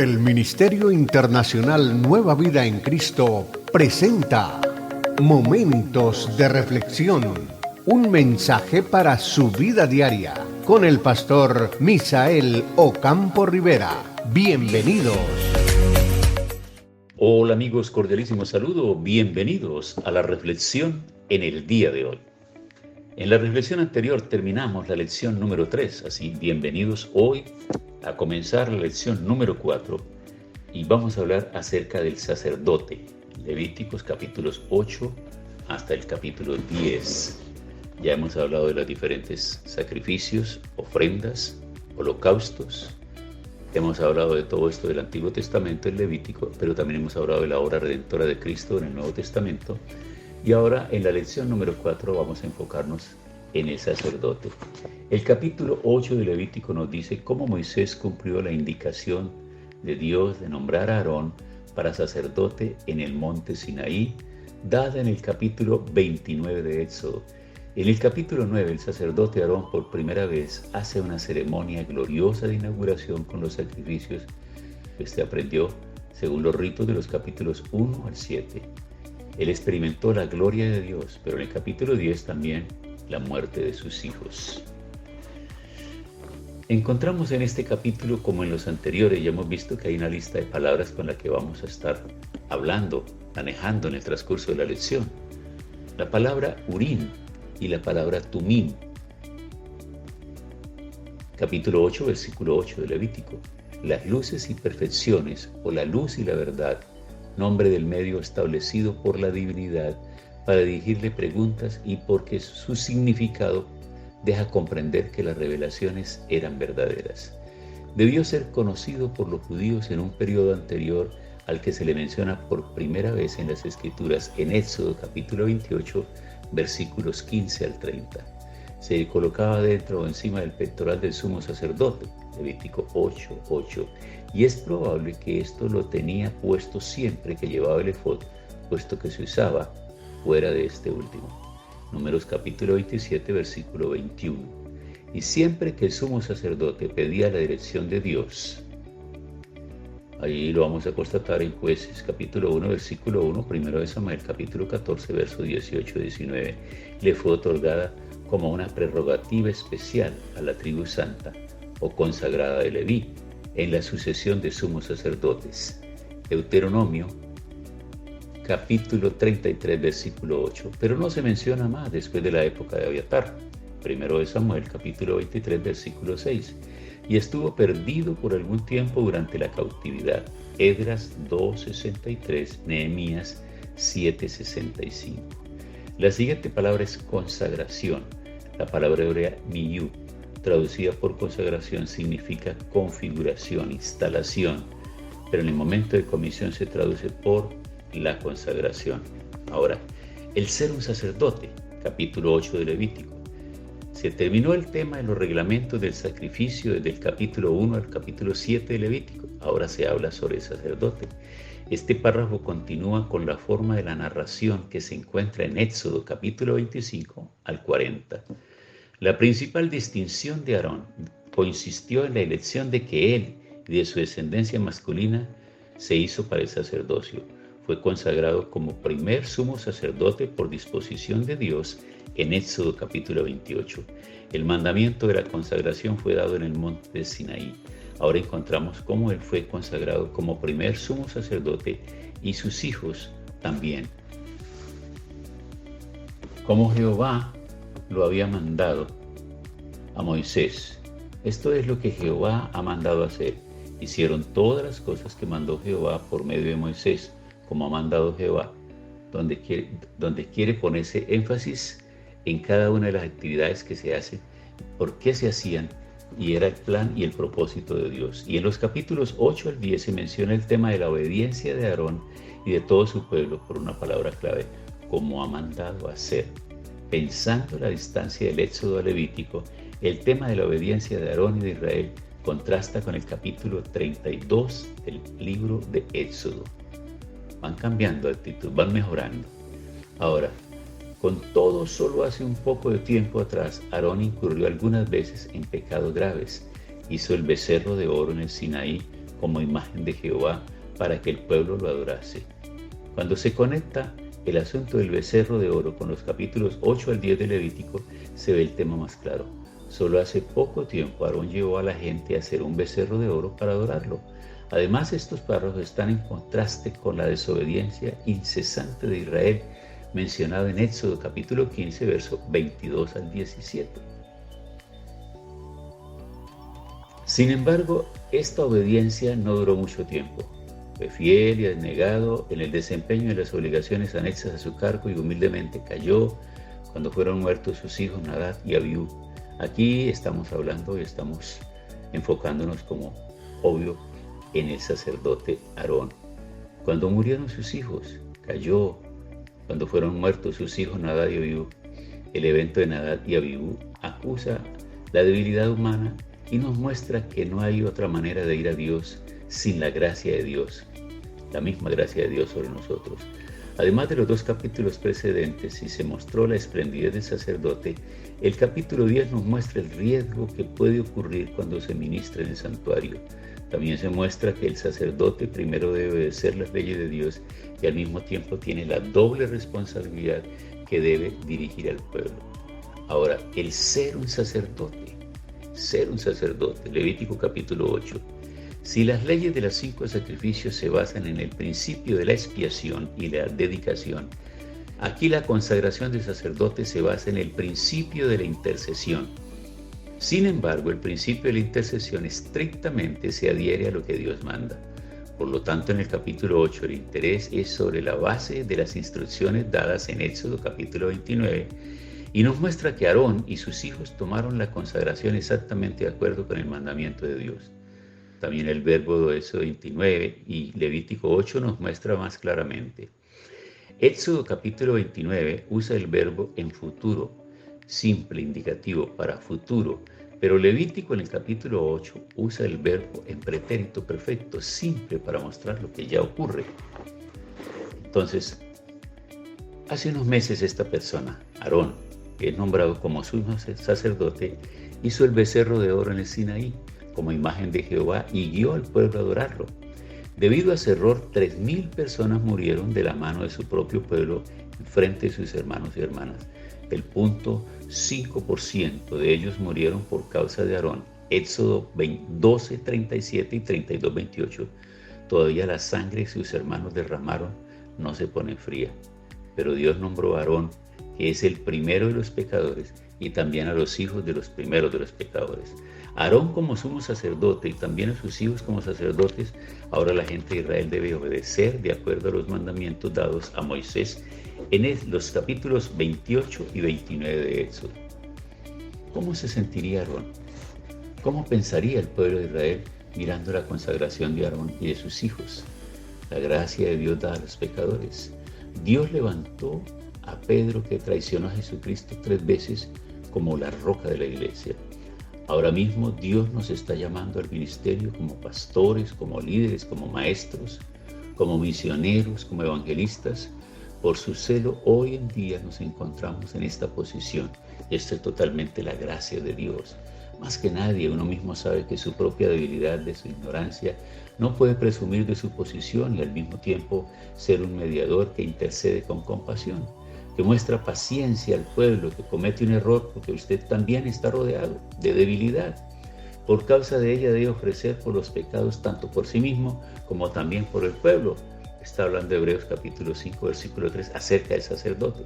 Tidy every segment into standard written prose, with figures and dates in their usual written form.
El Ministerio Internacional Nueva Vida en Cristo presenta Momentos de Reflexión, un mensaje para su vida diaria, con el pastor Misael Ocampo Rivera. Bienvenidos. Hola amigos, cordialísimo saludo, bienvenidos a la reflexión en el día de hoy. En la reflexión anterior terminamos la lección número 3, así bienvenidos hoy a comenzar la lección número 4 y vamos a hablar acerca del sacerdote, Levíticos capítulos 8 hasta el capítulo 10. Ya hemos hablado de los diferentes sacrificios, ofrendas, holocaustos. Hemos hablado de todo esto del Antiguo Testamento, el Levítico, pero también hemos hablado de la obra redentora de Cristo en el Nuevo Testamento. Y ahora en la lección número 4 vamos a enfocarnos en el sacerdote. El capítulo 8 de Levítico nos dice cómo Moisés cumplió la indicación de Dios de nombrar a Aarón para sacerdote en el monte Sinaí, dada en el capítulo 29 de Éxodo. En el capítulo 9, el sacerdote Aarón por primera vez hace una ceremonia gloriosa de inauguración con los sacrificios que aprendió según los ritos de los capítulos 1 al 7. Él experimentó la gloria de Dios, pero en el capítulo 10 también la muerte de sus hijos. Encontramos en este capítulo, como en los anteriores, ya hemos visto que hay una lista de palabras con la que vamos a estar hablando, manejando en el transcurso de la lección. La palabra Urim y la palabra Tumim. Capítulo 8, versículo 8 de Levítico. Las luces y perfecciones, o la luz y la verdad, nombre del medio establecido por la divinidad para dirigirle preguntas y porque su significado deja comprender que las revelaciones eran verdaderas. Debió ser conocido por los judíos en un periodo anterior al que se le menciona por primera vez en las Escrituras, en Éxodo capítulo 28, versículos 15 al 30. Se colocaba dentro o encima del pectoral del sumo sacerdote, Levítico 8, 8, y es probable que esto lo tenía puesto siempre que llevaba el efod, puesto que se usaba fuera de este último. Números capítulo 27, versículo 21. Y siempre que el sumo sacerdote pedía la dirección de Dios, ahí lo vamos a constatar en Jueces capítulo 1, versículo 1, 1 de Samuel capítulo 14, versos 18 y 19, le fue otorgada como una prerrogativa especial a la tribu santa o consagrada de Leví en la sucesión de sumos sacerdotes. Deuteronomio capítulo 33, versículo 8, pero no se menciona más después de la época de Abiatar. 1 de Samuel capítulo 23, versículo 6, y estuvo perdido por algún tiempo durante la cautividad. Esdras 2:63, Nehemías 7:65. La siguiente palabra es consagración. La palabra hebrea miyú, traducida por consagración, significa configuración, instalación, pero en el momento de comisión se traduce por la consagración. Ahora, el ser un sacerdote, capítulo 8 de Levítico. Se terminó el tema de los reglamentos del sacrificio desde el capítulo 1 al capítulo 7 de Levítico. Ahora se habla sobre el sacerdote. Este párrafo continúa con la forma de la narración que se encuentra en Éxodo capítulo 25 al 40. La principal distinción de Aarón consistió en la elección de que él y de su descendencia masculina se hizo para el sacerdocio. Fue consagrado como primer sumo sacerdote por disposición de Dios en Éxodo capítulo 28. El mandamiento de la consagración fue dado en el monte de Sinaí. Ahora encontramos cómo él fue consagrado como primer sumo sacerdote y sus hijos también. Como Jehová lo había mandado a Moisés. Esto es lo que Jehová ha mandado hacer. Hicieron todas las cosas que mandó Jehová por medio de Moisés, como ha mandado Jehová, donde quiere ponerse énfasis en cada una de las actividades que se hacen, por qué se hacían, y era el plan y el propósito de Dios. Y en los capítulos 8 al 10 se menciona el tema de la obediencia de Aarón y de todo su pueblo por una palabra clave, como ha mandado hacer. Pensando la distancia del Éxodo a Levítico, el tema de la obediencia de Aarón y de Israel contrasta con el capítulo 32 del libro de Éxodo. Van cambiando de actitud, van mejorando. Ahora, con todo, solo hace un poco de tiempo atrás, Aarón incurrió algunas veces en pecados graves. Hizo el becerro de oro en el Sinaí como imagen de Jehová para que el pueblo lo adorase. Cuando se conecta el asunto del becerro de oro con los capítulos 8 al 10 de Levítico, se ve el tema más claro. Solo hace poco tiempo Aarón llevó a la gente a hacer un becerro de oro para adorarlo. Además, estos párrafos están en contraste con la desobediencia incesante de Israel, mencionada en Éxodo capítulo 15, verso 22 al 17. Sin embargo, esta obediencia no duró mucho tiempo. Fue fiel y abnegado en el desempeño de las obligaciones anexas a su cargo y humildemente cayó cuando fueron muertos sus hijos Nadab y Abiú. Aquí estamos hablando y estamos enfocándonos, como obvio, en el sacerdote Aarón. Cuando murieron sus hijos, cayó cuando fueron muertos sus hijos Nadab y Abiú. El evento de Nadab y Abiú acusa la debilidad humana y nos muestra que no hay otra manera de ir a Dios sin la gracia de Dios, la misma gracia de Dios sobre nosotros. Además de los dos capítulos precedentes, y se mostró la esplendidez del sacerdote, el capítulo 10 nos muestra el riesgo que puede ocurrir cuando se ministra en el santuario. También se muestra que el sacerdote primero debe obedecer las leyes de Dios y al mismo tiempo tiene la doble responsabilidad que debe dirigir al pueblo. Ahora, el ser un sacerdote, Levítico capítulo 8. Si las leyes de los 5 sacrificios se basan en el principio de la expiación y la dedicación, aquí la consagración del sacerdote se basa en el principio de la intercesión. Sin embargo, el principio de la intercesión estrictamente se adhiere a lo que Dios manda. Por lo tanto, en el capítulo 8 el interés es sobre la base de las instrucciones dadas en Éxodo capítulo 29 y nos muestra que Aarón y sus hijos tomaron la consagración exactamente de acuerdo con el mandamiento de Dios. También el verbo de Éxodo 29 y Levítico 8 nos muestra más claramente. Éxodo capítulo 29 usa el verbo en futuro, simple, indicativo para futuro, pero Levítico en el capítulo 8 usa el verbo en pretérito perfecto, simple, para mostrar lo que ya ocurre. Entonces, hace unos meses esta persona, Aarón, que es nombrado como sumo sacerdote, hizo el becerro de oro en el Sinaí como imagen de Jehová y guió al pueblo a adorarlo. Debido a ese error, 3,000 personas murieron de la mano de su propio pueblo en frente de sus hermanos y hermanas. El 0.5% de ellos murieron por causa de Aarón. Éxodo 12:37 y 32:28. Todavía la sangre que sus hermanos derramaron no se pone fría. Pero Dios nombró a Aarón, que es el primero de los pecadores, y también a los hijos de los primeros de los pecadores. Aarón como sumo sacerdote y también a sus hijos como sacerdotes, ahora la gente de Israel debe obedecer de acuerdo a los mandamientos dados a Moisés en los capítulos 28 y 29 de Éxodo. ¿Cómo se sentiría Aarón? ¿Cómo pensaría el pueblo de Israel mirando la consagración de Aarón y de sus hijos? La gracia de Dios da a los pecadores. Dios levantó a Pedro, que traicionó a Jesucristo 3 veces, como la roca de la iglesia. Ahora mismo Dios nos está llamando al ministerio como pastores, como líderes, como maestros, como misioneros, como evangelistas. Por su celo, hoy en día nos encontramos en esta posición. Esto es totalmente la gracia de Dios. Más que nadie, uno mismo sabe que su propia debilidad, de su ignorancia, no puede presumir de su posición y al mismo tiempo ser un mediador que intercede con compasión, que muestra paciencia al pueblo que comete un error, porque usted también está rodeado de debilidad. Por causa de ella debe ofrecer por los pecados tanto por sí mismo como también por el pueblo. Está hablando de Hebreos capítulo 5, versículo 3, acerca del sacerdote.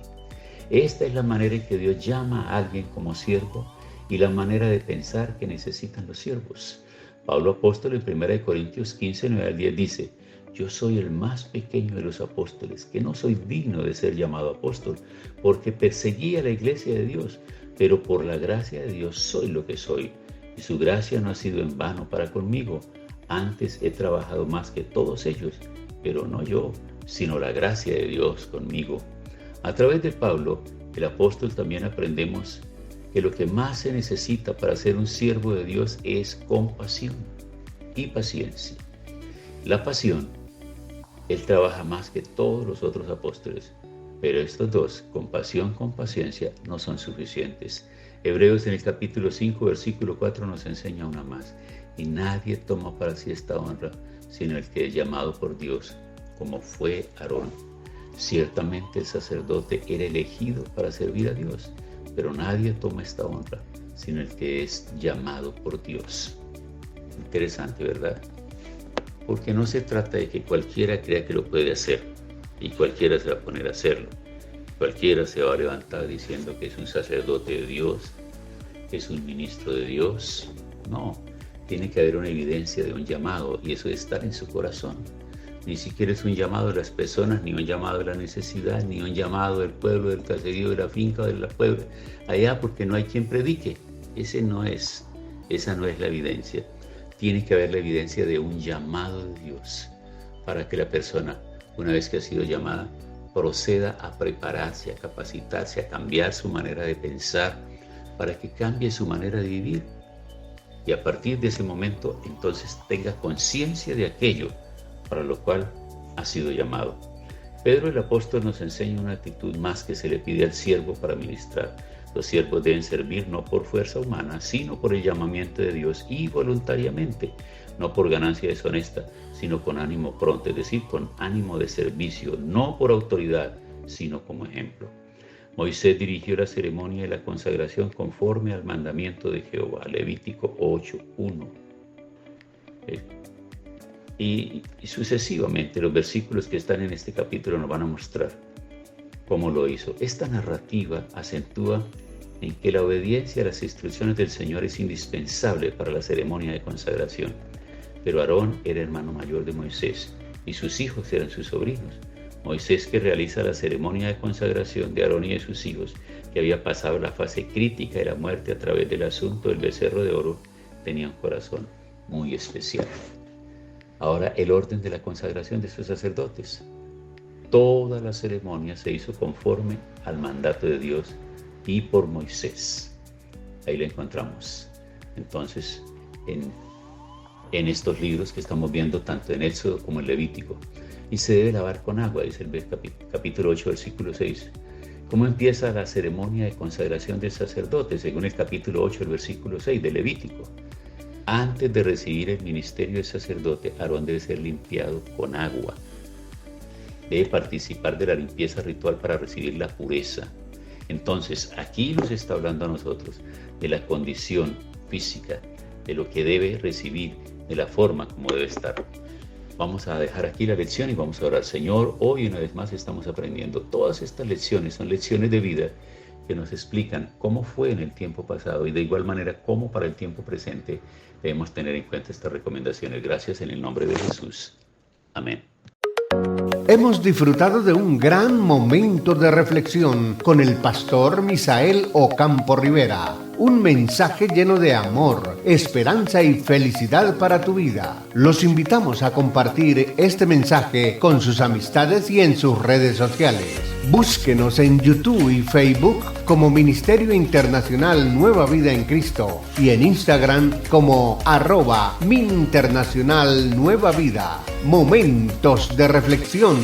Esta es la manera en que Dios llama a alguien como siervo y la manera de pensar que necesitan los siervos. Pablo apóstol en 1 Corintios 15, 9 al 10 dice: yo soy el más pequeño de los apóstoles, que no soy digno de ser llamado apóstol, porque perseguí a la iglesia de Dios, pero por la gracia de Dios soy lo que soy, y su gracia no ha sido en vano para conmigo. Antes he trabajado más que todos ellos, pero no yo, sino la gracia de Dios conmigo. A través de Pablo, el apóstol, también aprendemos que lo que más se necesita para ser un siervo de Dios es compasión y paciencia. La pasión, él trabaja más que todos los otros apóstoles, pero estos dos, compasión con paciencia, no son suficientes. Hebreos en el capítulo 5, versículo 4 nos enseña una más. y nadie toma para sí esta honra, sino el que es llamado por Dios, como fue Aarón. Ciertamente el sacerdote era elegido para servir a Dios, pero nadie toma esta honra, sino el que es llamado por Dios. Interesante, ¿verdad? Porque no se trata de que cualquiera crea que lo puede hacer, y cualquiera se va a poner a hacerlo. Cualquiera se va a levantar diciendo que es un sacerdote de Dios, que es un ministro de Dios. No, tiene que haber una evidencia de un llamado, y eso debe estar en su corazón. Ni siquiera es un llamado de las personas, ni un llamado de la necesidad, ni un llamado del pueblo, del caserío, de la finca o de la puebla, allá porque no hay quien predique. Esa no es la evidencia. Tiene que haber la evidencia de un llamado de Dios para que la persona, una vez que ha sido llamada, proceda a prepararse, a capacitarse, a cambiar su manera de pensar, para que cambie su manera de vivir. Y a partir de ese momento, entonces tenga conciencia de aquello para lo cual ha sido llamado. Pedro el apóstol nos enseña una actitud más que se le pide al siervo para ministrar. Los siervos deben servir no por fuerza humana, sino por el llamamiento de Dios y voluntariamente, no por ganancia deshonesta, sino con ánimo pronto, es decir, con ánimo de servicio, no por autoridad, sino como ejemplo. Moisés dirigió la ceremonia de la consagración conforme al mandamiento de Jehová, Levítico 8:1. Y sucesivamente los versículos que están en este capítulo nos van a mostrar cómo lo hizo. Esta narrativa acentúa en que la obediencia a las instrucciones del Señor es indispensable para la ceremonia de consagración. Pero Aarón era hermano mayor de Moisés y sus hijos eran sus sobrinos. Moisés, que realiza la ceremonia de consagración de Aarón y de sus hijos, que había pasado la fase crítica de la muerte a través del asunto del becerro de oro, tenía un corazón muy especial. Ahora, el orden de la consagración de sus sacerdotes. Toda la ceremonia se hizo conforme al mandato de Dios y por Moisés. Ahí lo encontramos. Entonces, en estos libros que estamos viendo, tanto en Éxodo como en Levítico. Y se debe lavar con agua, dice el capítulo 8, versículo 6. ¿Cómo empieza la ceremonia de consagración del sacerdote? Según el capítulo 8, el versículo 6 de Levítico. Antes de recibir el ministerio de sacerdote, Aarón debe ser limpiado con agua. Debe participar de la limpieza ritual para recibir la pureza. Entonces, aquí nos está hablando a nosotros de la condición física, de lo que debe recibir, de la forma como debe estar. Vamos a dejar aquí la lección y vamos a orar. Señor, hoy una vez más estamos aprendiendo. Todas estas lecciones son lecciones de vida que nos explican cómo fue en el tiempo pasado y de igual manera cómo para el tiempo presente debemos tener en cuenta estas recomendaciones. Gracias en el nombre de Jesús. Amén. Hemos disfrutado de un gran momento de reflexión con el pastor Misael Ocampo Rivera. Un mensaje lleno de amor, esperanza y felicidad para tu vida. Los invitamos a compartir este mensaje con sus amistades y en sus redes sociales. Búsquenos en YouTube y Facebook como Ministerio Internacional Nueva Vida en Cristo y en Instagram como @MinInternacional Nueva Vida. Momentos de reflexión.